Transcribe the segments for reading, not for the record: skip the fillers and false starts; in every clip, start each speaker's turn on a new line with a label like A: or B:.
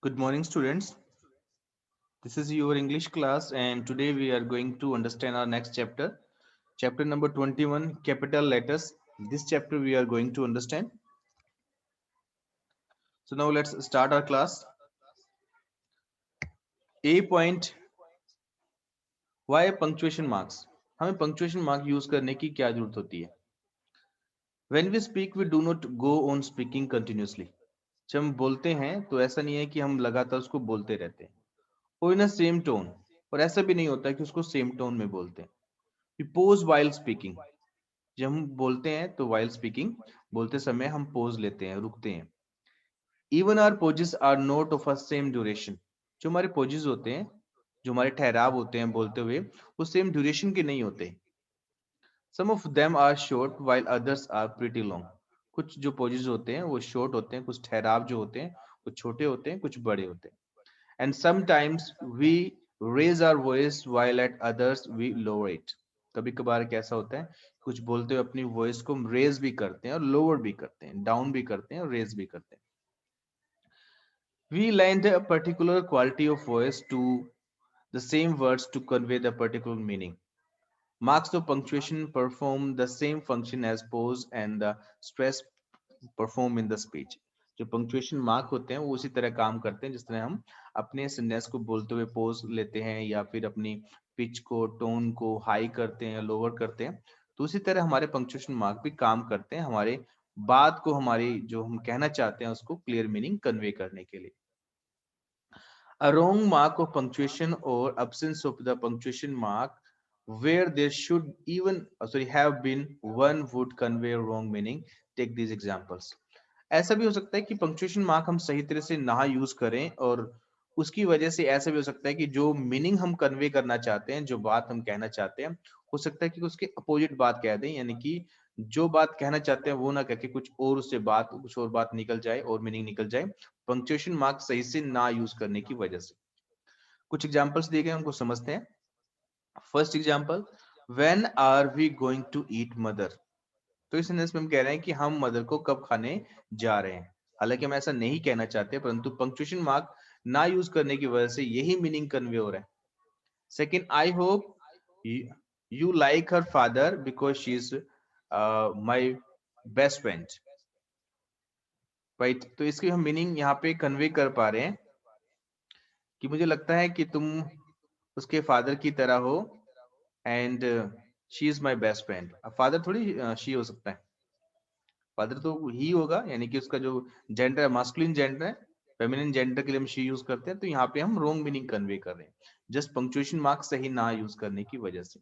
A: Good morning, students. This is your English class, and today we are going to understand our next chapter, chapter number 21, capital letters. This chapter we are going to understand. So, now let's start our class. A point, why punctuation marks? हमें punctuation mark use करने की क्या जरूरत होती है? When we speak, we do not go on speaking continuously. जब हम बोलते हैं तो ऐसा नहीं है कि हम लगातार उसको बोलते रहते हैं और इन सेम टोन, और ऐसा भी नहीं होता कि उसको सेम टोन में बोलते हैं. We pause while speaking. जब हम बोलते हैं तो वाइल स्पीकिंग, बोलते समय हम पोज लेते हैं, रुकते हैं. Even are pauses are not of a same duration. जो हमारे पोजेस होते हैं, जो हमारे ठहराव होते हैं बोलते हुए, वो सेम ड्यूरेशन के नहीं होते. Some of them are short while others are pretty long. कुछ जो पोजेस होते हैं वो शॉर्ट होते हैं, कुछ ठहराव जो होते हैं वो छोटे होते हैं, कुछ बड़े होते हैं. And sometimes we raise our voice while at others we lower it. कभी कभार कैसा होता है, कुछ बोलते हुए अपनी वॉइस को रेज भी करते हैं और लोअर भी करते हैं, डाउन भी करते हैं और रेज भी करते हैं. We lend a particular quality of voice to the same words to convey the particular meaning. Marks of punctuation perform the same function as pause and the stress perform in the speech. जो punctuation mark होते हैं वो उसी तरह काम करते हैं जिस तरह हम अपने सेंटेंस को बोलते हुए पोज लेते हैं या फिर अपनी पिच को, टोन को हाई करते हैं, लोअर करते हैं. तो उसी तरह हमारे पंक्चुएशन मार्क भी काम करते हैं हमारे बात को, हमारी जो हम कहना चाहते हैं उसको क्लियर मीनिंग कन्वे करने के लिए. A wrong mark of punctuation or absence of the punctuation mark where there should even have been one would convey wrong meaning. Take these examples. ऐसा भी हो सकता है कि पंक्चुएशन मार्क हम सही तरह से ना यूज करें और उसकी वजह से ऐसा भी हो सकता है कि जो मीनिंग हम कन्वे करना चाहते हैं, जो बात हम कहना चाहते हैं, हो सकता है कि उसके अपोजिट बात कह दें, यानी कि जो बात कहना चाहते हैं वो ना कह के कुछ और बात निकल जाए और मीनिंग निकल जाए, पंक्चुएशन मार्क सही से ना यूज करने की वजह से. कुछ एग्जांपल्स दिए गए उनको समझते हैं. First example, when are we going to eat mother. तो इस सेंटेंस में हम कह रहे हैं कि हम मदर को कब खाने जा रहे हैं. हालांकि हम ऐसा नहीं कहना चाहते, परंतु पंक्चुएशन मार्क ना यूज करने की वजह से यही मीनिंग कन्वे हो रहा है. Second, I hope you like her father because she is my best friend. Right, तो इसकी हम मीनिंग यहाँ पे कन्वे कर पा रहे हैं कि मुझे लगता है कि तुम उसके फादर की तरह हो, and she is my best friend. अब फादर थोड़ी शी हो सकता है, फादर तो ही होगा, यानी कि उसका जो जेंडर है मास्कुलिन जेंडर है. फेमिनिन जेंडर के लिए हम शी यूज करते हैं, तो यहाँ पे हम रॉन्ग मीनिंग कन्वे कर रहे हैं जस्ट पंक्चुएशन मार्क सही ना यूज करने की वजह से.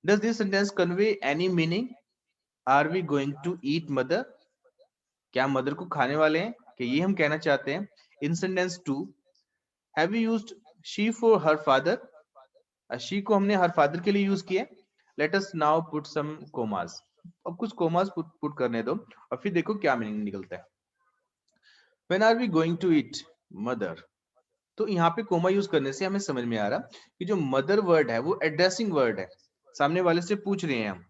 A: Does this sentence convey any meaning? Are we going to eat mother? क्या मदर को खाने वाले हैं, कि ये हम कहना चाहते हैं. In sentence two, have you used she for her father? She को हमने हर फादर के लिए यूज किया. Let us now put some commas. अब कुछ कोमास पुट करने दो और फिर देखो क्या मीनिंग निकलता है. When are we going to eat mother, तो यहाँ पे कोमा यूज करने से हमें समझ में आ रहा कि जो मदर वर्ड है वो एड्रेसिंग वर्ड है. सामने वाले से पूछ रहे हैं हम,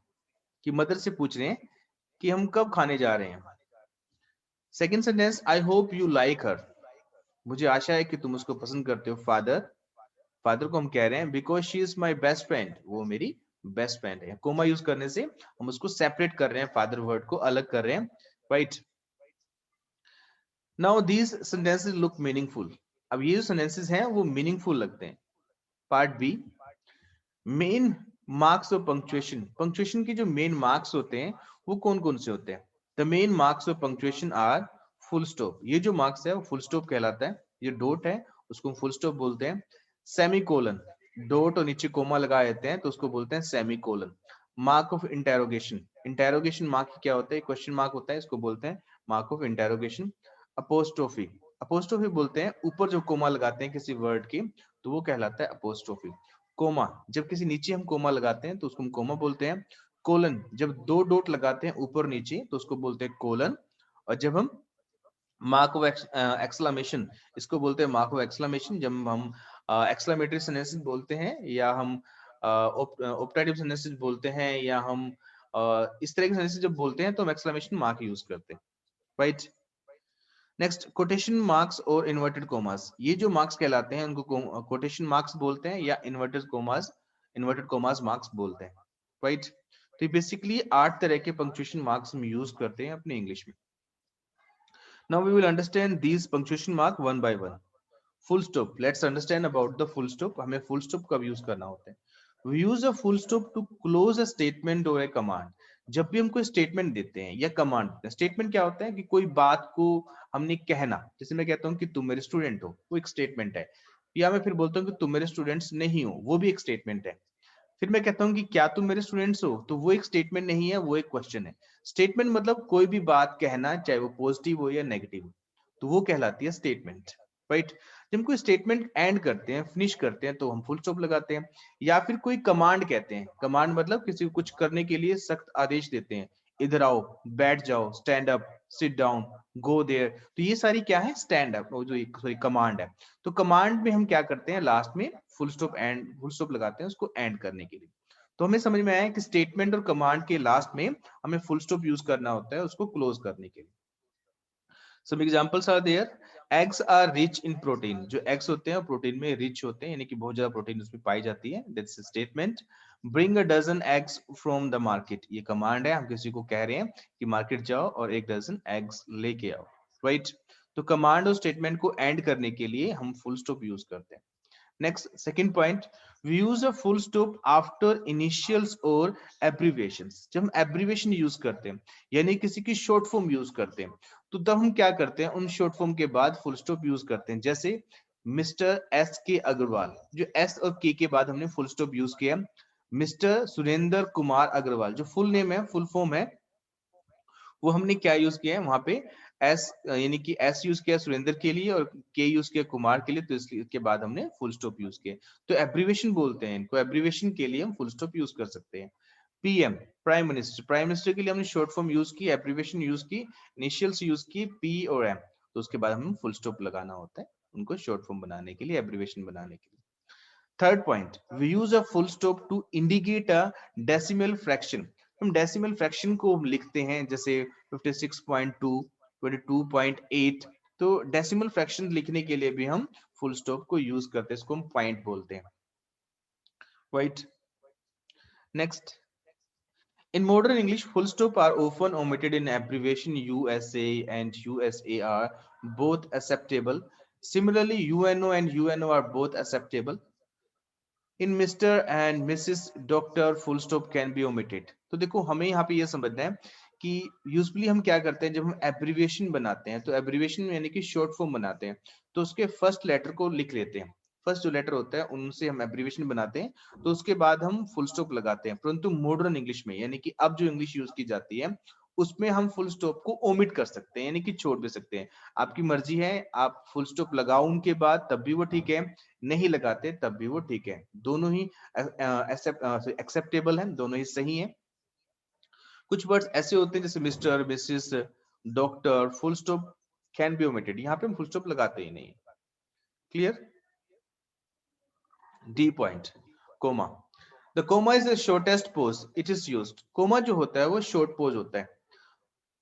A: कि मदर से पूछ रहे हैं कि हम कब खाने जा रहे हैं. Second sentence, I hope you like her. मुझे आशा है कि तुम उसको पसंद करते हो. फादर, फादर को हम कह रहे हैं because she is my best friend, वो मेरी बेस्ट फ्रेंड है. कोमा यूज करने से हम उसको सेपरेट कर रहे हैं, फादर वर्ड को अलग कर रहे हैं. Right, now these sentences look meaningful. अब ये जो सेंटेंसेस हैं वो मीनिंगफुल लगते हैं. Part B, main marks of punctuation. Punctuation के जो मेन मार्क्स होते हैं वो कौन कौन से होते हैं? The main marks of punctuation are full stop. ये जो मार्क्स है वो फुल स्टॉप कहलाता है. ये डॉट है उसको फुल स्टॉप बोलते हैं. सेमी कोलन, डॉट और नीचे कोमा लगा देते हैं तो उसको बोलते हैं semi colon. Mark of interrogation, interrogation mark क्या होता है? क्वेश्चन मार्क होता है, इसको बोलते हैं mark of interrogation. Apostrophe, apostrophe बोलते हैं ऊपर जो कोमा लगाते हैं किसी वर्ड की, तो वो कहलाता है अपोस्ट्रोफी. कोमा, जब किसी नीचे हम कोमा लगाते हैं तो उसको हम कोमा बोलते हैं. कोलन, जब दो डॉट लगाते हैं ऊपर नीचे तो उसको बोलते हैं कोलन. और जब हम मार्क ऑफ एक्सक्लेमेशन, इसको बोलते हैं मार्क ऑफ एक्सक्लेमेशन. जब हम एक्सक्लेमेटरी सेंटेंसेस बोलते हैं या हम ऑप्टेटिव सेंटेंसेस बोलते हैं या हम इस तरह के सेंटेंसेस जब बोलते हैं तो हम एक्सक्लेमेशन मार्क यूज करते हैं. राइट, नेक्स्ट, कोटेशन मार्क्स और इन्वर्टेड कोमास। ये जो मार्क्स कहलाते हैं उनको कोटेशन मार्क्स बोलते हैं या इन्वर्टेड कोमास मार्क्स बोलते हैं, राइट। तो ये बेसिकली 8 तरह के पंक्चुएशन मार्क्स हम यूज करते हैं अपने इंग्लिश में। Now we will understand these punctuation mark one by one. Full stop, let's understand about the full stop. हमें फुल स्टॉप कब यूज करना होता है? We use a full stop to close a statement और a command. जब भी हम कोई स्टेटमेंट देते हैं या कमांड देते हैं, स्टेटमेंट क्या होता है कि कोई बात को हमने कहना, जैसे मैं कहता हूँ कि तुम मेरे स्टूडेंट हो, वो एक स्टेटमेंट है। या मैं फिर बोलता हूँ कि तुम मेरे स्टूडेंट्स नहीं हो, वो भी एक स्टेटमेंट है। फिर मैं कहता हूँ कि क्या तुम मेरे स्टूडेंट्स हो, तो वो एक स्टेटमेंट नहीं है, वो एक क्वेश्चन है। स्टेटमेंट मतलब कोई भी बात कहना, चाहे वो पॉजिटिव हो या नेगेटिव हो, तो वो कहलाती है स्टेटमेंट, राइट। जब हम कोई स्टेटमेंट एंड करते हैं, फिनिश करते हैं, तो हम फुल स्टॉप लगाते हैं। या फिर कोई कमांड कहते हैं, कमांड मतलब किसी को कुछ करने के लिए सख्त आदेश देते हैं, इधर आओ, बैठ जाओ, stand up, sit down, go there, तो ये सारी क्या है, स्टैंड अप, जो सॉरी कमांड है। तो कमांड में हम क्या करते हैं, लास्ट में फुल स्टॉप लगाते हैं उसको एंड करने के लिए। तो हमें समझ में आया कि स्टेटमेंट और कमांड के लास्ट में हमें फुल स्टॉप यूज करना होता है उसको क्लोज करने के लिए। Some examples are there. Eggs are rich in protein. जो eggs होते हैं प्रोटीन में रिच होते हैं, यानी कि बहुत ज्यादा प्रोटीन उसमें पाई जाती है। That's a statement. Bring a dozen eggs from the market. ये कमांड है, हम किसी को कह रहे हैं कि मार्केट जाओ और एक डजन एग्स लेके आओ, राइट। तो कमांड और स्टेटमेंट को एंड करने के लिए हम फुल स्टॉप यूज करते हैं। Next, second point, we use a full stop after initials or abbreviations. जब हम abbreviation यूज करते हैं, यानी किसी की शॉर्ट फॉर्म यूज करते हैं, तो तब हम क्या करते हैं, उन शॉर्ट फॉर्म के बाद फुल स्टॉप यूज करते हैं। जैसे मिस्टर एस के अग्रवाल, जो एस और के बाद हमने फुल स्टॉप यूज किया। मिस्टर सुरेंद्र कुमार अग्रवाल, जो फुल नेम है, फुल फॉर्म है, वो हमने क्या यूज किया है वहां पे, एस, यानी कि एस यूज किया सुरेंद्र के लिए और के यूज किया कुमार के लिए, तो इसके बाद हमने फुल स्टॉप यूज किया। तो एब्रीवेशन बोलते हैं इनको, एब्रीवेशन के लिए हम फुल स्टॉप यूज कर सकते हैं। PM, prime minister, prime minister के लिए हमने शॉर्ट फॉर्म यूज की, एब्रीवेशन यूज की, इनिशियल्स यूज की, पी और एम, तो उसके बाद हमें फुल स्टॉप लगाना होता है उनको शॉर्ट फॉर्म बनाने के लिए, एब्रीवेशन बनाने के लिए। Third point, we use a full stop to indicate a decimal fraction. हम डेसिमल फ्रैक्शन को लिखते हैं, जैसे 56.2, 22.8, तो डेसिमल फ्रैक्शन लिखने के लिए भी हम फुल स्टॉप को यूज करते हैं, इसको हम पॉइंट बोलते हैं, right. Next, in modern English, full stop are often omitted in abbreviation USA and USA are both acceptable. Similarly, UNO and UNO are both acceptable. In mister and Mrs doctor full stop can be omitted. तो देखो हमें यहाँ पे ये समझना है कि usually हम क्या करते हैं, जब हम एब्रीविएशन बनाते हैं, तो एब्रीविएशन यानी कि शॉर्ट फॉर्म बनाते हैं, तो उसके फर्स्ट लेटर को लिख लेते हैं। फर्स्ट जो लेटर होता है उनसे हम एब्रीविएशन बनाते हैं, तो उसके बाद हम फुल स्टॉप लगाते हैं। परंतु मॉडर्न इंग्लिश में, यानी कि अब जो इंग्लिश यूज की जाती है, उसमें हम फुल स्टॉप को ओमिट कर सकते हैं, यानी कि छोड़ भी सकते हैं। आपकी मर्जी है, आप फुल स्टॉप लगाओ उनके बाद तब भी वो ठीक है, नहीं लगाते तब भी वो ठीक है, दोनों ही एक्सेप्टेबल हैं, दोनों ही सही हैं। कुछ वर्ड्स ऐसे होते हैं जैसे mister, missus, doctor, full stop can be omitted, यहाँ पे हम फुल स्टॉप लगाते ही नहीं। Clear? D point, comma. The comma is the shortest pause, it is used. Comma जो होता है वो शॉर्ट पोज होता है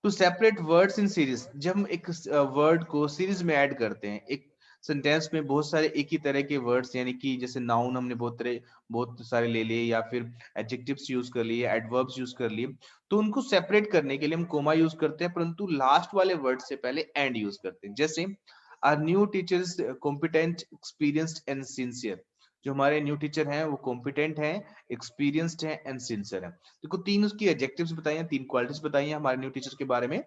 A: to separate words in series. जब हम एक वर्ड को सीरीज में ऐड करते हैं, एक सेंटेंस में बहुत सारे एक ही तरह के वर्ड्स, यानी कि जैसे नाउन हमने बहुत सारे ले लिए, या फिर एडजेक्टिव्स यूज कर लिए, एडवर्ब्स यूज कर लिए, तो उनको सेपरेट करने के लिए हम कोमा यूज करते हैं, परंतु लास्ट वाले वर्ड से पहले एंड यूज करते हैं। जैसे our new teachers competent, experienced and sincere. जो हमारे न्यू टीचर हैं वो कॉम्पिटेंट हैं, एक्सपीरियंस्ड हैं एंड सिंसियर हैं। देखो तीन उसकी एडजेक्टिव्स बताई हैं, तीन क्वालिटीज बताई हैं हमारे न्यू टीचर के बारे में,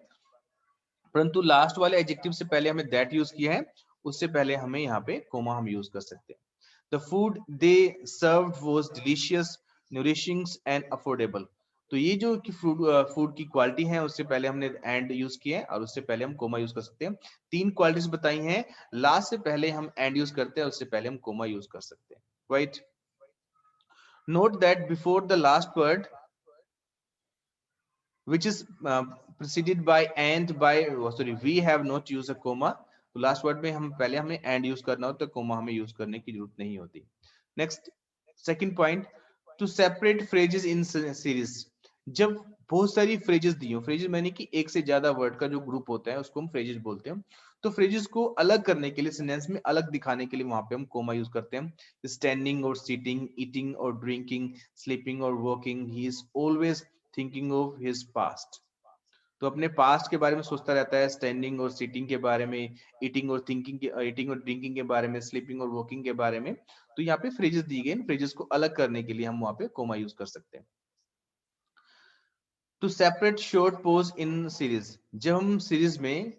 A: परंतु लास्ट वाले एडजेक्टिव से पहले हमें दैट यूज किया है, उससे पहले हमें यहाँ पे कोमा हम यूज कर सकते हैं। The food they served was delicious, nourishing and affordable. तो ये जो कि फूड की क्वालिटी है, उससे पहले हमने एंड यूज किया है और उससे पहले हम कोमा यूज कर सकते हैं। तीन क्वालिटीज बताई हैं, लास्ट से पहले हम एंड यूज करते हैं, उससे पहले हम कोमा यूज कर सकते हैं, right. Note that before the last word which is preceded by and by, sorry, we have not used a comma। तो लास्ट वर्ड में हम पहले हमें एंड यूज करना होता है, कोमा हमें यूज करने की जरूरत नहीं होती। Next, second point, to separate phrases in series. जब बहुत सारी फ्रेजेस दी हो, फ्रेजेस मैंने कि एक से ज्यादा वर्ड का जो ग्रुप होता है उसको हम फ्रेजेस बोलते हैं। तो फ्रेजेस को अलग करने के लिए, सेंटेंस में अलग दिखाने के लिए वहां पे हम कोमा यूज करते हैं। स्टैंडिंग और सीटिंग, ईटिंग और ड्रिंकिंग, स्लीपिंग और working, he is always thinking of his past. तो अपने पास्ट के बारे में सोचता रहता है, स्टैंडिंग और सीटिंग के बारे में, ईटिंग और थिंकिंग के, ईटिंग और ड्रिंकिंग के बारे में, स्लीपिंग और वर्किंग के बारे में। तो यहाँ पे फ्रेजेस दी गई, फ्रेजेस को अलग करने के लिए हम वहां पे कोमा यूज कर सकते हैं। To separate short pause in series, जब हम सीरीज में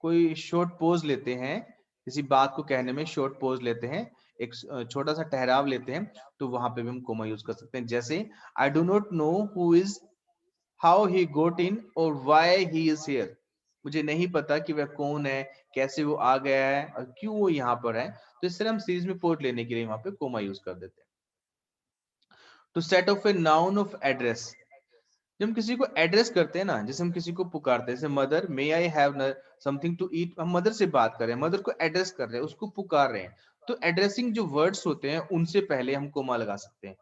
A: कोई शॉर्ट पोज लेते हैं, किसी बात को कहने में शॉर्ट पोज लेते हैं, एक छोटा सा ठहराव लेते हैं, तो वहां पे भी हम कोमा यूज कर सकते हैं। जैसे I do not know who is, how he got in और व्हाई ही इज हियर। मुझे नहीं पता कि वह कौन है, कैसे वो आ गया है और क्यों वो यहाँ पर है। तो इस तरह हम सीरीज में पोज लेने के लिए वहां पे कोमा यूज कर देते हैं। To set off a noun of address, जब हम किसी को एड्रेस करते हैं ना, जैसे हम किसी को पुकारते हैं, जैसे mother may I have something to eat, हम मदर से बात कर रहे हैं, मदर को एड्रेस कर रहे हैं, उसको पुकार रहे हैं। तो एड्रेसिंग जो वर्ड्स होते हैं उनसे पहले हम कोमा लगा सकते हैं,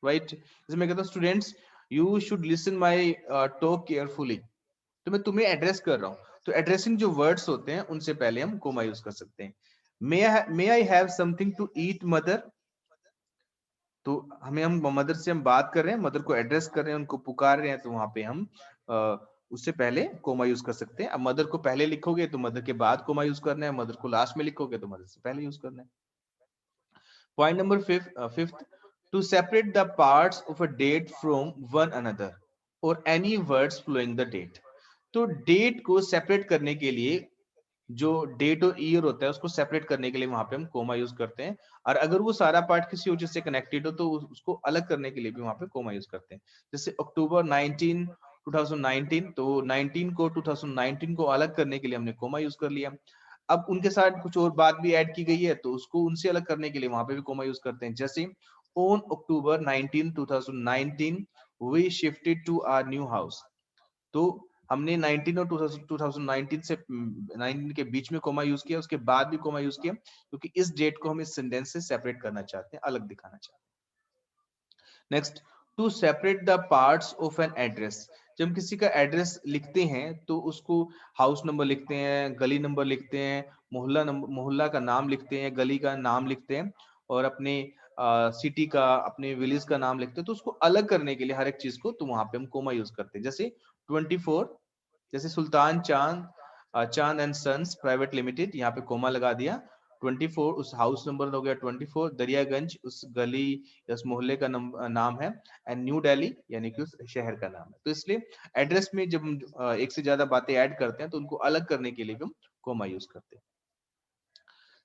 A: राइट। जैसे मैं कहता हूँ students you should listen my talk carefully, तो मैं तुम्हें एड्रेस कर रहा हूँ, तो एड्रेसिंग जो वर्ड्स होते हैं उनसे पहले हम कोमा यूज कर सकते हैं। May I have something to eat mother, तो हम मदर से हम बात कर रहे हैं, मदर को एड्रेस कर रहे हैं, उनको पुकार रहे हैं, तो वहां पे हम उससे पहले कोमा यूज कर सकते हैं। अब मदर को पहले लिखोगे तो मदर के बाद कोमा यूज करना है, मदर को लास्ट में लिखोगे तो मदर से पहले यूज करना है। Point number fifth, to separate the parts of a date from one another और any words flowing the date. तो डेट को सेपरेट करने के लिए, जो डेट और ईयर होता है उसको सेपरेट करने के लिए वहां पे हम कोमा यूज करते हैं। और अगर वो सारा पार्ट किसी वजह से कनेक्टेड हो तो उसको अलग करने के लिए भी वहां पे कोमा यूज करते हैं। जैसे अक्टूबर 19 2019, तो 19 को 2019 को अलग करने के लिए हमने कोमा यूज कर लिया। अब उनके साथ कुछ और बात भी ऐड की गई है तो उसको उनसे अलग करने के लिए वहां पे भी कोमा यूज करते हैं। जैसे on October 19 2019 we shifted to our new house, तो हमने 19 और 2019 से 19 के बीच में कोमा यूज किया, उसके बाद भी कोमा यूज किया, क्योंकि इस डेट को हम इस सेंटेंस से सेपरेट करना चाहते हैं, अलग दिखाना चाहते हैं। Next, to separate the parts of an address, जब हम किसी का एड्रेस लिखते हैं तो उसको हाउस नंबर लिखते हैं, गली नंबर लिखते हैं, मोहल्ला नंबर, मोहल्ला का नाम लिखते हैं, गली का नाम लिखते हैं, और अपने सिटी का, अपने विलेज का नाम लिखते हैं। तो उसको अलग करने के लिए हर एक चीज को तो वहां पे हम कोमा यूज करते हैं। जैसे 24, जैसे सुल्तान चांद एंड सन्स प्राइवेट लिमिटेड, यहाँ पे कोमा लगा दिया। 24 उस हाउस नंबर हो गया, 24 दरियागंज उस गली या उस मोहल्ले का नाम है, एंड न्यू दिल्ली यानी कि उस शहर का नाम है। तो इसलिए एड्रेस में जब हम एक से ज्यादा बातें ऐड करते हैं तो उनको अलग करने के लिए भी हम कोमा यूज करते हैं।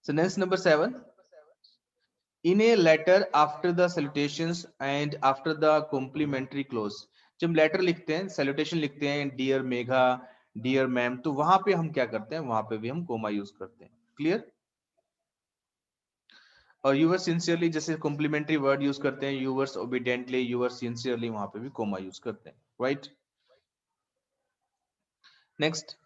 A: So next number 7, in a letter after the salutations and after the complimentary close, जब लेटर लिखते हैं, सैल्यूटेशन लिखते हैं, डियर मेघा, डियर मैम, तो वहां पे हम क्या करते हैं, वहां पे भी हम कोमा यूज करते हैं। क्लियर। और यूवर्स सिंसियरली, जैसे कॉम्प्लीमेंट्री वर्ड यूज करते हैं, यूवर्स ओबीडियंटली, यूवर्स सिंसियरली, वहां पे भी कोमा यूज करते हैं, right. Next,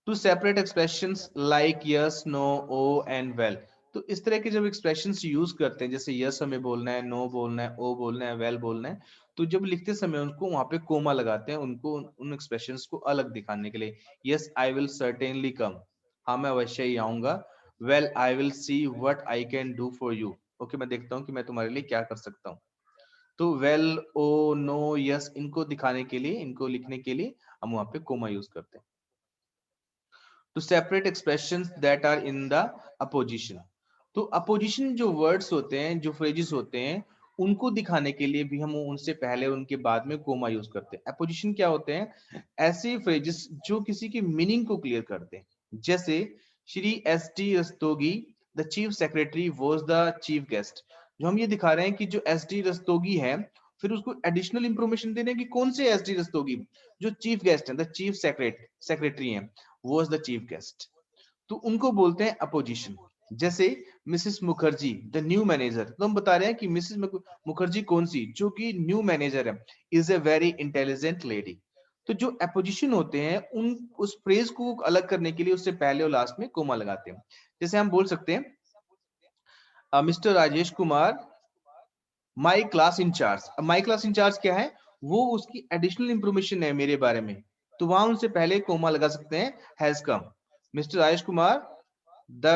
A: to separate expressions like yes, no, oh and well, तो इस तरह के जब एक्सप्रेशंस यूज करते हैं, जैसे यस हमें बोलना है, नो बोलना है, ओ बोलना है, वेल बोलना है, तो जब लिखते समय उनको वहां पे कोमा लगाते हैं, उनको उन एक्सप्रेशंस को अलग दिखाने के लिए। यस आई विल सर्टेनली कम, हाँ मैं अवश्य ही आऊंगा। Well I will see what I can do for you, okay मैं देखता हूँ कि मैं तुम्हारे लिए क्या कर सकता हूँ। तो वेल, ओ, नो, यस, इनको दिखाने के लिए, इनको लिखने के लिए हम वहां पे कोमा यूज करते हैं। To separate expressions that are in the apposition, तो अपोजिशन जो वर्ड्स होते हैं, जो फ्रेजेस होते हैं, उनको दिखाने के लिए भी हम उनसे पहले उनके बाद में कोमा यूज करते हैं। अपोजिशन क्या होते हैं, ऐसे फ्रेजेस जो किसी की मीनिंग को क्लियर करते हैं। जैसे Shri S T Rastogi the chief secretary was the chief guest, जो हम ये दिखा रहे हैं कि जो एस टी रस्तोगी है, फिर उसको एडिशनल इंफॉर्मेशन दे रहे हैं कि कौन से एस टी रस्तोगी, जो चीफ गेस्ट है, द चीफ सेक्रेटरी है, was the chief guest, तो उनको बोलते हैं अपोजिशन। जैसे Mrs Mukherjee the new manager, तो हम बता रहे हैं कि मिसेस मुखर्जी कौन सी, जो कि न्यू मैनेजर है, is a very intelligent lady. तो जो अपोजिशन होते हैं उन उस फ्रेज को अलग करने के लिए उससे पहले और लास्ट में कोमा लगाते हैं। जैसे हम बोल सकते हैं mister Rajesh Kumar my class incharge, अब माई क्लास इंचार्ज क्या है, वो उसकी एडिशनल इंफॉर्मेशन है मेरे बारे में, तो वहां उनसे पहले कोमा लगा सकते हैं has come. Mister Rajesh Kumar the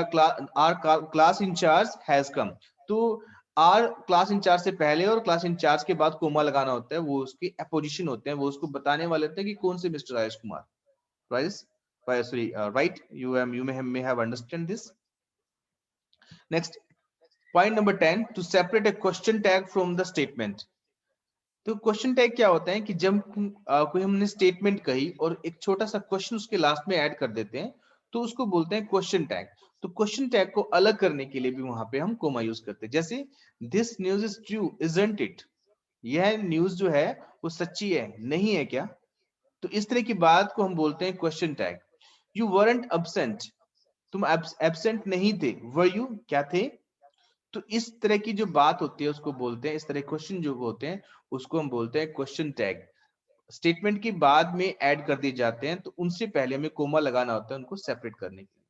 A: our class incharge has come, तो आर क्लास इंचार्ज से पहले और क्लास इंचार्ज के बाद कोमा लगाना होता है, वो उसकी अपोजिशन होते हैं, वो उसको बताने वाले होते हैं कि कौन से mister Rajesh Kumar. Right, sorry, right, you may have understand this. Next, point number 10, to separate a question tag from the statement. तो क्वेश्चन टैग क्या होता है कि जब कोई हमने स्टेटमेंट कही और एक छोटा सा क्वेश्चन उसके लास्ट में ऐड कर देते हैं, तो उसको बोलते हैं क्वेश्चन टैग। तो क्वेश्चन टैग को अलग करने के लिए भी वहां पे हम कोमा यूज करते हैं, जैसे this news is true isn't it, यह न्यूज जो है वो सच्ची है नहीं है क्या, तो इस तरह की बात को हम बोलते हैं question tag. You weren't absent, तुम एब्सेंट नहीं थे, वर यू, क्या थे, तो इस तरह की जो बात होती है उसको बोलते हैं, इस तरह क्वेश्चन जो होते हैं उसको हम बोलते हैं क्वेश्चन टैग। स्टेटमेंट के बाद में ऐड कर दिए जाते हैं, तो उनसे पहले हमें कोमा लगाना होता है उनको सेपरेट करने के लिए।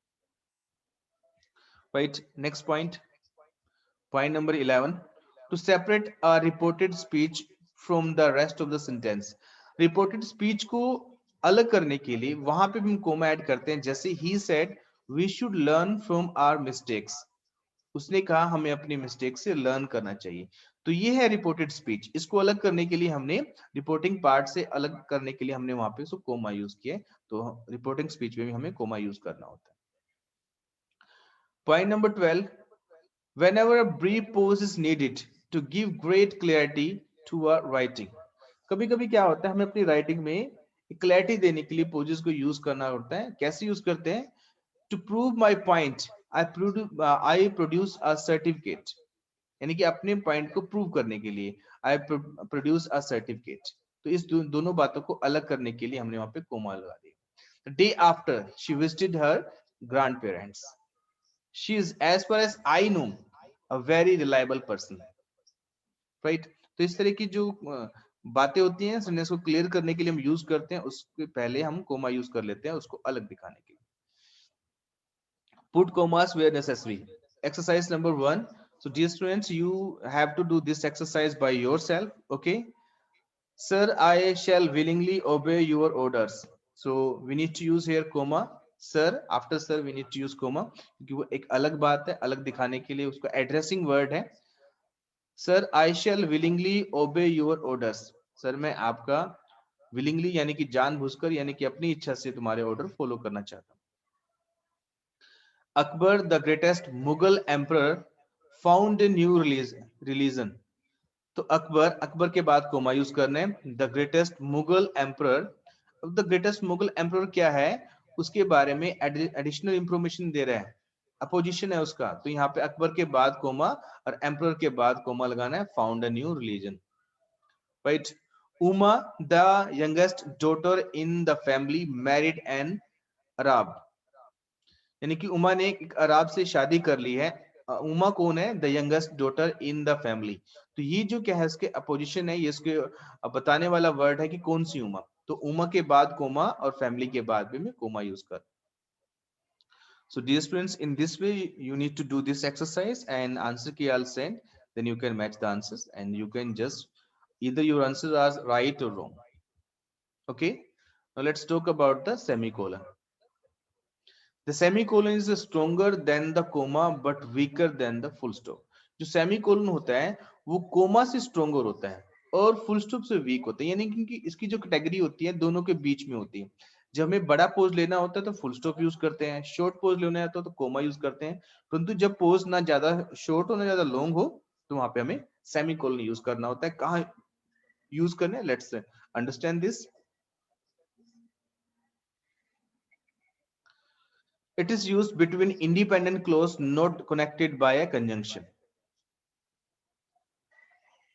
A: Right, next point, point number 11, to separate a reported speech from the rest of the sentence. Reported speech को अलग करने के लिए वहां पे भी हम कोमा ऐड करते हैं, जैसे ही said we should learn from our mistakes, उसने कहा हमें अपनी मिस्टेक से लर्न करना चाहिए, तो ये है रिपोर्टेड स्पीच। इसको अलग करने के लिए हमने रिपोर्टिंग पार्ट से अलग करने के लिए हमने वहां पे उसको कोमा यूज किया, तो रिपोर्टिंग स्पीच में भी हमें कोमा यूज करना होता है। Point number 12, whenever a brief pause is needed to give great clarity to our writing। कभी कभी क्या होता है हमें अपनी राइटिंग में क्लैरिटी देने के लिए पोजेस को यूज करना होता है, कैसे यूज करते हैं, to prove my point I produce a certificate, यानी कि अपने पॉइंट को प्रूव करने के लिए आई प्रोड्यूस अ सर्टिफिकेट, तो इस दोनों बातों को अलग करने के लिए हमने वहां पे कोमा लगा दिया। Day after she visited her grandparents, she is as far as I know a very reliable person. Right, तो इस तरह की जो बातें होती हैं सेंटेंस को क्लियर करने के लिए हम यूज करते हैं, उसके पहले हम कोमा यूज कर लेते हैं उसको अलग दिखाने के लिए। Put commas where necessary. Exercise number 1. So dear students, you have to do this exercise by yourself. Okay. Sir, I shall willingly obey your orders. So we need to use here comma. Sir, after sir we need to use comma क्योंकि वो एक अलग बात है, अलग दिखाने के लिए उसका एड्रेसिंग वर्ड है। Sir, I shall willingly obey your orders. Sir मैं आपका willingly यानी कि जानबूझकर यानी कि अपनी इच्छा से तुम्हारे ऑर्डर फॉलो करना चाहता हूँ। Akbar, the greatest Mughal emperor, found a new religion. तो अकबर के बाद कोमा यूज करना है। The greatest Mughal emperor, the greatest Mughal emperor क्या है उसके बारे में एडिशनल इंफॉर्मेशन दे रहा है, अपोजिशन है उसका, तो यहाँ पे अकबर के बाद कोमा और एम्परर के बाद कोमा लगाना है, found a new religion. Right, Uma the youngest daughter in the family married an Arab, यानी कि उमा ने एक अरब से शादी कर ली है। उमा कौन है, the youngest daughter in the family, तो ये जो क्या है इसके अपोजिशन है, ये इसके बताने वाला वर्ड है कि कौन सी उमा, तो उमा के बाद कोमा और फैमिली के बाद भी मैं कोमा यूज कर। So dear students, in this way you need to do this exercise and answer ki I'll send, then you can match the answers and you can just either your answers are right or wrong. Okay, now let's talk about the semicolon. The semicolon is stronger than the comma but weaker than the full stop. जो semicolon होता है वो coma से stronger होता है और full stop से week होता है, यानी कि इसकी जो कैटेगरी होती है दोनों के बीच में होती है। जब हमें बड़ा पोज लेना होता है तो फुल स्टॉप यूज करते हैं, शॉर्ट पोज लेना होता है तो कोमा यूज करते हैं, परंतु जब पोज ना ज्यादा शॉर्ट हो ना ज्यादा लॉन्ग हो तो वहां पे हमें सेमीकोलन यूज करना होता है। कहाँ यूज करना है, let's understand this. It is used between independent clause not connected by a conjunction.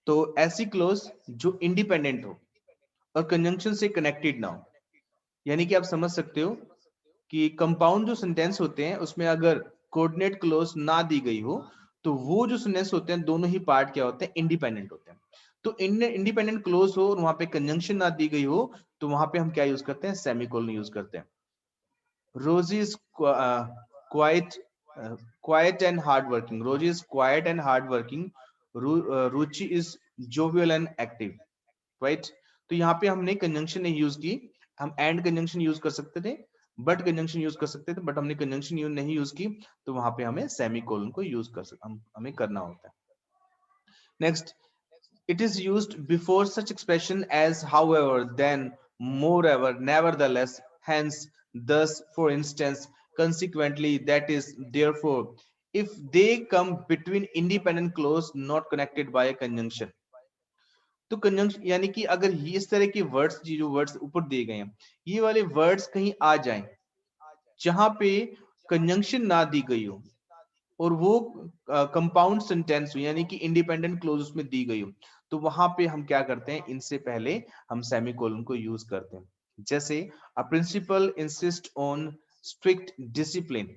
A: तो ऐसी क्लोज जो इंडिपेंडेंट हो और कंजंक्शन से कनेक्टेड ना हो, यानी कि आप समझ सकते हो कि कंपाउंड जो सेंटेंस होते हैं उसमें अगर कोऑर्डिनेट क्लोज ना दी गई हो तो वो जो सेंटेंस होते हैं दोनों ही पार्ट क्या होते हैं, इंडिपेंडेंट होते हैं। तो इंडिपेंडेंट क्लोज हो और वहां पे कंजंक्शन ना दी गई हो तो वहां पे हम क्या यूज करते हैं, सेमीकोलन यूज करते हैं। Rosie is quiet, quiet and hardworking. Rosie is quiet and hardworking. Ruchi is jovial and active, right. तो यहाँ पे हमने कंजंक्शन नहीं यूज की, हम एंड कंजंक्शन यूज कर सकते थे, बट कंजंक्शन यूज कर सकते थे, बट हमने कंजंक्शन यूज नहीं यूज की, तो वहां पे हमें सेमीकोलन को यूज कर हमें करना होता है। Next, it is used before such expression as however, then, moreover, nevertheless, hence, thus, for instance, consequently, that is, therefore, if they come between independent clause not connected by a conjunction। तो conjunction यानी कि अगर ये इस तरह के words, जो words ऊपर दिए गए हैं, ये वाले वर्ड्स कहीं आ जाएं जहां पे कंजंक्शन ना दी गई हो और वो कंपाउंड सेंटेंस हो, यानी कि इंडिपेंडेंट क्लोज उसमें दी गई हो, तो वहां पे हम क्या करते हैं, इनसे पहले हम सेमीकोलन को यूज करते हैं। जैसे a principal insist on strict discipline,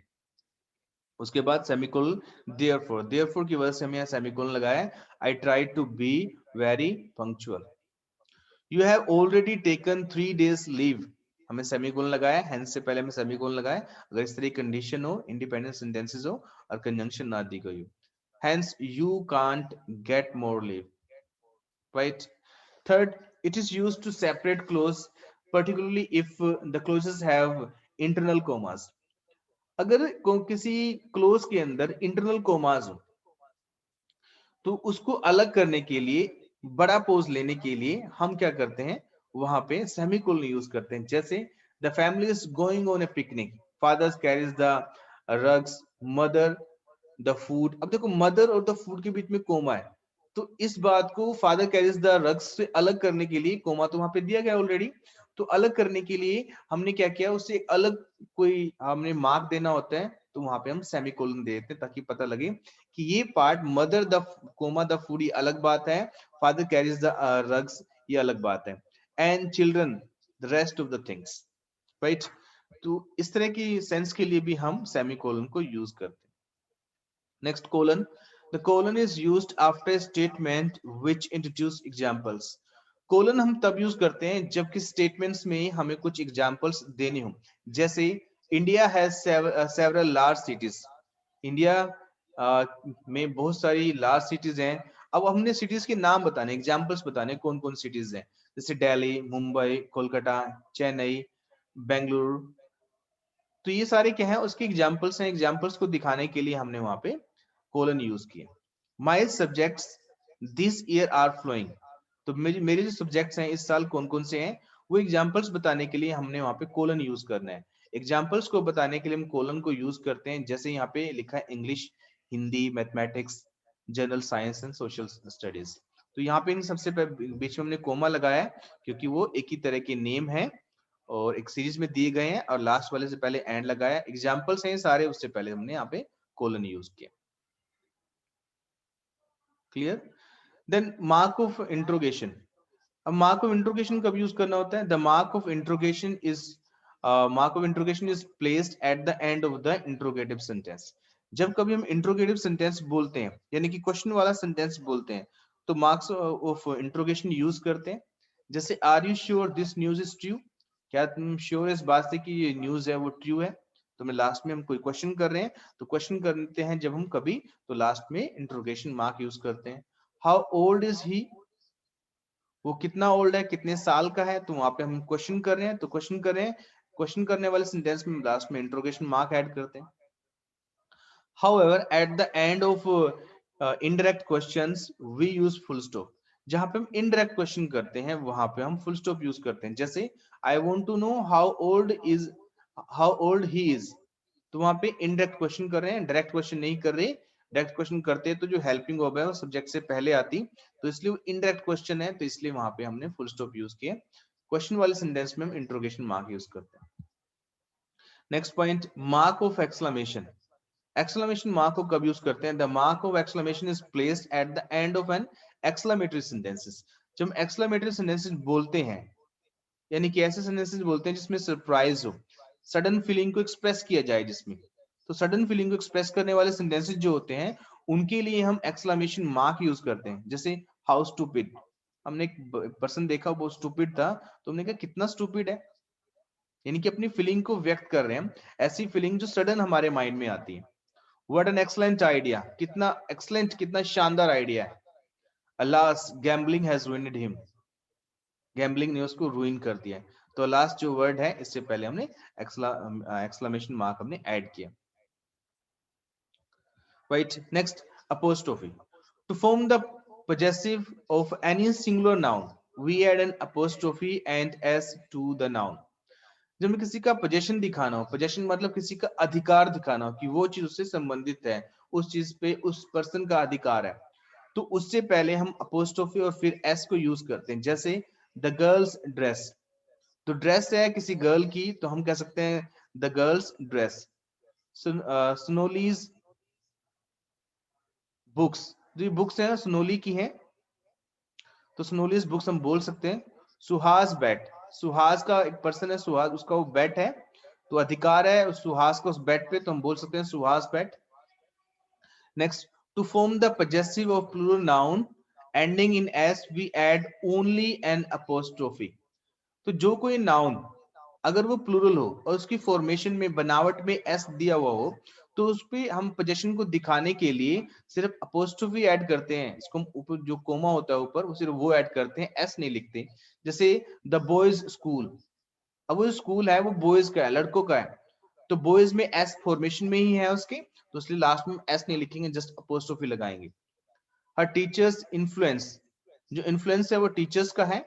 A: उसके बाद सेमीकोलन देयरफॉर की वजह से हमें यहाँ सेमीकोलन लगाया है। I try to be very punctual. You have already taken 3 days leave, हमें सेमीकोलन लगाया, हेंस से पहले हमें सेमीकोलन लगाया अगर इस तरह कंडीशन हो, इंडिपेंडेंट सेंटेंसेस हो और कंजंक्शन ना दी गई हो। Hence you can't get more leave, right. Third, it is used to separate clause, particularly if the clauses have internal commas। अगर किसी क्लोज के अंदर इंटरनल कोमास हो तो उसको अलग करने के लिए, बड़ा पोज लेने के लिए हम क्या करते हैं, वहां पे सेमीकोलन यूज करते हैं। जैसे the family is going on A picnic, father carries the rugs, mother the food. अब देखो मदर और द फूड के बीच में कोमा है, तो इस बात को फादर कैरीज द रग्स से अलग करने के लिए, कोमा तो वहां पे दिया गया ऑलरेडी, तो अलग करने के लिए हमने क्या किया, उससे एक अलग कोई हमने मार्क देना होता है, तो वहां पे हम सेमीकोलन देते हैं ताकि पता लगे कि ये part mother the comma the food ये अलग बात है, फादर कैरीज द रग्स ये अलग बात है, and children the rest of the things, right. तो इस तरह की सेंस के लिए भी हम सेमीकोलन को यूज करते हैं। Next, colon. The colon is used after statement which introduce examples. Colon हम तब यूज करते हैं जबकि स्टेटमेंट्स में हमें कुछ एग्जांपल्स देनी हो। जैसे India has several large cities, India में बहुत सारी लार्ज सिटीज हैं। अब हमने सिटीज के नाम बताने, एग्जांपल्स बताने कौन कौन सिटीज हैं, जैसे दिल्ली, मुंबई, कोलकाता, चेन्नई, बेंगलुरु। तो ये सारे क्या है, उसके एग्जांपल्स हैं, एग्जांपल्स को दिखाने के लिए हमने वहां पे कोलन यूज किया। My subjects this year are flowing, तो मेरे जो सब्जेक्ट्स हैं इस साल कौन कौन से हैं, वो एग्जांपल्स बताने के लिए हमने वहां पे कोलन यूज करना है। एग्जांपल्स को बताने के लिए हम कोलन को यूज करते हैं, जैसे यहाँ पे लिखा है English, Hindi, mathematics, general science and social studies. तो यहाँ पे इन सबसे बीच में हमने कोमा लगाया है क्योंकि वो एक ही तरह के नेम है और एक सीरीज में दिए गए हैं, और लास्ट वाले से पहले एंड लगाया, एग्जांपल्स हैं सारे, उससे पहले हमने यहाँ पे कोलन यूज किया। Clear. Then mark of interrogation. अब मार्क ऑफ इंट्रोगेशन कब यूज करना होता है, the mark of interrogation is placed at the end of the interrogative sentence. जब कभी हम इंट्रोगेटिव सेंटेंस बोलते हैं, यानी कि क्वेश्चन वाला सेंटेंस बोलते हैं, तो मार्क्स ऑफ इंट्रोगेशन यूज करते हैं। जैसे are you sure this news is true, क्या तुम श्योर इस बात से कि ये न्यूज है वो ट्रू है। तो मैं लास्ट में हम कोई क्वेश्चन कर रहे हैं, तो क्वेश्चन करते हैं जब हम कभी, तो लास्ट में इंट्रोगेशन मार्क यूज करते हैं। हाउ ओल्ड इज ही, वो कितना ओल्ड है, कितने साल का है, तो वहां पे हम क्वेश्चन कर रहे हैं, तो क्वेश्चन कर रहे हैं, क्वेश्चन करने वाले सेंटेंस में लास्ट में इंट्रोगेशन मार्क ऐड करते हैं। However, at the end of indirect questions, we use full stop। जहां पे हम indirect question करते हैं वहां पे हम full stop यूज करते हैं। जैसे I want to know how old he is, तो वहां पे indirect question कर रहे हैं, direct question नहीं कर रहे। डायरेक्ट क्वेश्चन करते हैं तो जो हेल्पिंग वर्ब है वो सब्जेक्ट से पहले आती, तो इसलिए वो इनडायरेक्ट क्वेश्चन है, तो इसलिए वहां पे हमने फुल स्टॉप यूज किया। क्वेश्चन वाले सेंटेंस में हम इंट्रोगेशन मार्क यूज करते हैं। Next point, mark of exclamation. Exclamation mark को कब यूज करते हैं, the mark of exclamation is placed at the end of an exclamatory sentences. जब हम एक्सक्लेमेटरी सेंटेंसेस बोलते हैं, यानी कि ऐसे सेंटेंसेस बोलते हैं जिसमें सरप्राइज हो, सडन फीलिंग को एक्सप्रेस किया जाए जिसमें, तो सडन फीलिंग को एक्सप्रेस करने वाले सेंटेंसेस जो होते हैं उनके लिए हम एक्सक्लेमेशन मार्क यूज करते हैं। जैसे हाउ स्टूपिड, हमने एक पर्सन देखा वो स्टूपिड था, तो हमने कहा कितना स्टूपिड है, यानी कि अपनी फीलिंग को व्यक्त कर रहे हैं, ऐसी फीलिंग जो सडन हमारे माइंड में आती है। व्हाट एन एक्सलेंट आइडिया, कितना एक्सलेंट, कितना शानदार आइडिया है, Alas, gambling has ruined him. Gambling ने उसको ruin कर दिया है. तो लास्ट जो वर्ड है इससे पहले हमने एक्सक्लेमेशन मार्क हमने ऐड किया. Right. Next, apostrophe. To form the possessive of any singular noun, we add an apostrophe and s to the noun. जब हमें किसी का पोजेशन दिखाना हो, पोजेशन मतलब किसी का अधिकार दिखाना हो कि वो चीज उससे संबंधित है, उस चीज पे उस पर्सन का अधिकार है, तो उससे पहले हम अपोस्ट्रोफी और फिर एस को यूज करते हैं. जैसे द गर्ल्स ड्रेस, तो ड्रेस है किसी गर्ल की, तो हम कह सकते हैं द गर्ल्स ड्रेस. स्नोलीज बुक्स, जो ये बुक्स है स्नोली की हैं, तो स्नोलीज बुक्स हम बोल सकते हैं. सुहास बैट, सुहास का एक पर्सन है, सुहास उसका वो बैट है, तो अधिकार है उस सुहास को उस बैट पे, तो हम बोल सकते हैं Suhas bat. Next, to form the possessive of plural noun ending in s we add only an apostrophe. तो जो कोई नाउन अगर वो प्लूरल हो और उसकी फॉर्मेशन में बनावट में एस दिया हुआ हो, तो उस पे हम पोजेशन को दिखाने के लिए सिर्फ अपोस्ट्रोफी ऐड करते हैं. इसको ऊपर जो कोमा होता है ऊपर, वो सिर्फ वो ऐड करते हैं, एस नहीं लिखते. जैसे द बॉयज स्कूल, अब वो स्कूल है वो बॉयज का है, लड़कों का है, तो बॉयज में एस फॉर्मेशन में ही है उसके, तो इसलिए लास्ट में एस नहीं लिखेंगे, जस्ट अपोस्ट्रोफी लगाएंगे. हर टीचर्स इन्फ्लुएंस, जो इन्फ्लुएंस है वो टीचर्स का है,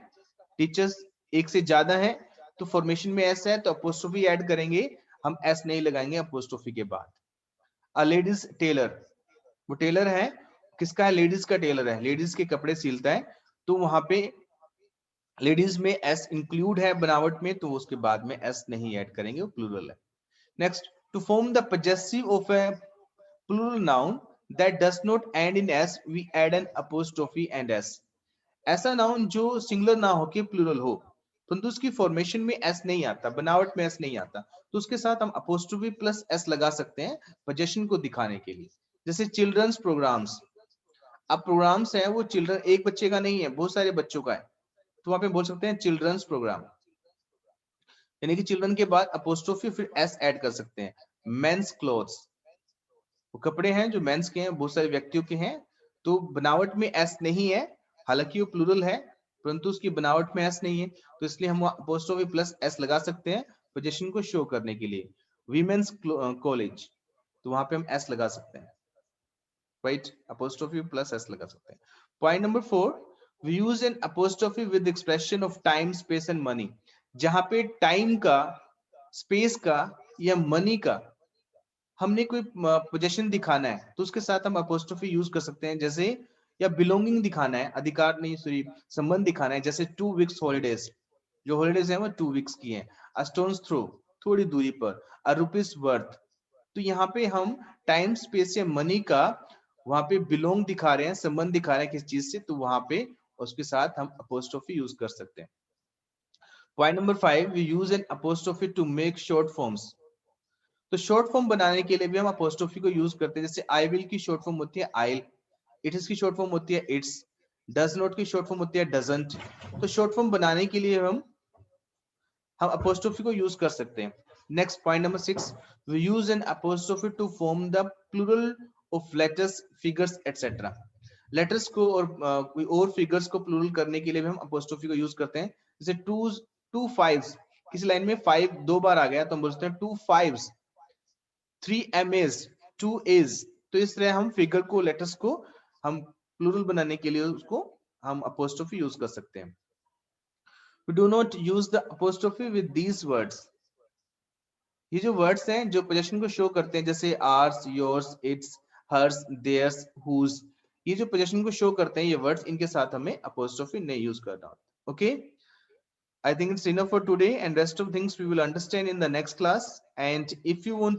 A: टीचर्स एक से ज्यादा है, तो फॉर्मेशन में एस है तो अपोस्ट्रोफी ऐड करेंगे, हम एस नहीं लगाएंगे अपोस्ट्रोफी के बाद. अ लेडीज टेलर, वो टेलर है, किसका है, लेडीज का टेलर है, लेडीज के कपड़े सिलता है, तो वहां पे लेडीज में एस इंक्लूड है बनावट में, तो उसके बाद में एस नहीं ऐड करेंगे, वो प्लूरल है. Next, to form the possessive of a plural noun that does not end in s we add an apostrophe and s. ऐसा नाउन जो सिंगुलर ना होके प्लूरल हो, परंतु उसकी फॉर्मेशन में एस नहीं आता, बनावट में एस नहीं आता, तो उसके साथ हम अपोस्ट्रोफी प्लस एस लगा सकते हैं पोजेशन को दिखाने के लिए. जैसे चिल्ड्रंस प्रोग्राम्स, अब प्रोग्राम्स है वो चिल्ड्रन एक बच्चे का नहीं है, बहुत सारे बच्चों का है, तो वहां पे बोल सकते हैं चिल्ड्रंस प्रोग्राम, यानी कि चिल्ड्रन के बाद अपोस्ट्रोफी फिर एस ऐड कर सकते हैं. मेंस क्लोथ्स, वो कपड़े हैं जो मेंस के हैं, बहुत सारे व्यक्तियों के हैं, तो बनावट में एस नहीं है, हालांकि वो प्लूरल है परंतु उसकी बनावट में एस नहीं है, तो इसलिए हम अपोस्ट्रोफी प्लस एस लगा सकते हैं पोजीशन को शो करने के लिए. वीमेंस कॉलेज, तो वहां पे हम एस लगा सकते हैं, राइट, अपोस्ट्रोफी प्लस एस लगा सकते हैं. Point number 4, we use an apostrophe with expression of time space and money. जहां पे टाइम का, स्पेस का या मनी का हमने कोई पोजीशन दिखाना है, तो उसके साथ हम अपोस्ट्रोफी यूज कर सकते हैं. जैसे या बिलोंगिंग दिखाना है, अधिकार नहीं सॉरी संबंध दिखाना है, जैसे 2 वीक्स हॉलीडेज, जो हॉलीडेज है वो 2 वीक्स की हैं. अ स्टोन्स थ्रो, थोड़ी दूरी पर. अ रुपीज वर्थ, तो यहाँ पे हम टाइम स्पेस या मनी का वहां पे बिलोंग दिखा रहे हैं, संबंध दिखा रहे हैं किस चीज से, तो वहां पे उसके साथ हम अपोस्ट्रोफी यूज कर सकते हैं. Point number 5, we use an apostrophe to make short forms. तो शॉर्ट फॉर्म बनाने के लिए भी हम अपोस्ट्रोफी को यूज करते हैं. जैसे आई विल की शॉर्ट फॉर्म होती है आइल, इट इज की शॉर्ट फॉर्म होती है इट्स, डज नॉट की शॉर्ट फॉर्म होती है डजंट. तो शॉर्ट फॉर्म बनाने के लिए हम अपोस्ट्रोफी को यूज कर सकते हैं. Next point number 6, we use an apostrophe to form the plural of letters, figures etcetera. Letters को और कोई और फिगर्स को प्लूरल करने के लिए भी हम अपोस्ट्रोफी को यूज करते हैं. जैसे टू फाइव्स, किसी लाइन में 5 दो बार आ गया तो हम बोलते हैं 2 5s. 3 MAs, 2 A's. तो इस तरह हम फिगर को, लेटर्स को हम प्लूरल बनाने के लिए उसको हम अपोस्ट्रोफी यूज कर सकते हैं. We do not use the apostrophe with these words. ये जो वर्ड्स हैं जो पोजीशन को शो करते हैं, जैसे ours, yours, its, hers, theirs, whose, ये जो पोजीशन को शो करते हैं ये वर्ड्स, इनके साथ हमें अपोस्ट्रोफी नहीं यूज करना. Okay, I think it's enough for today, and rest of things we will understand in the next class. And if you want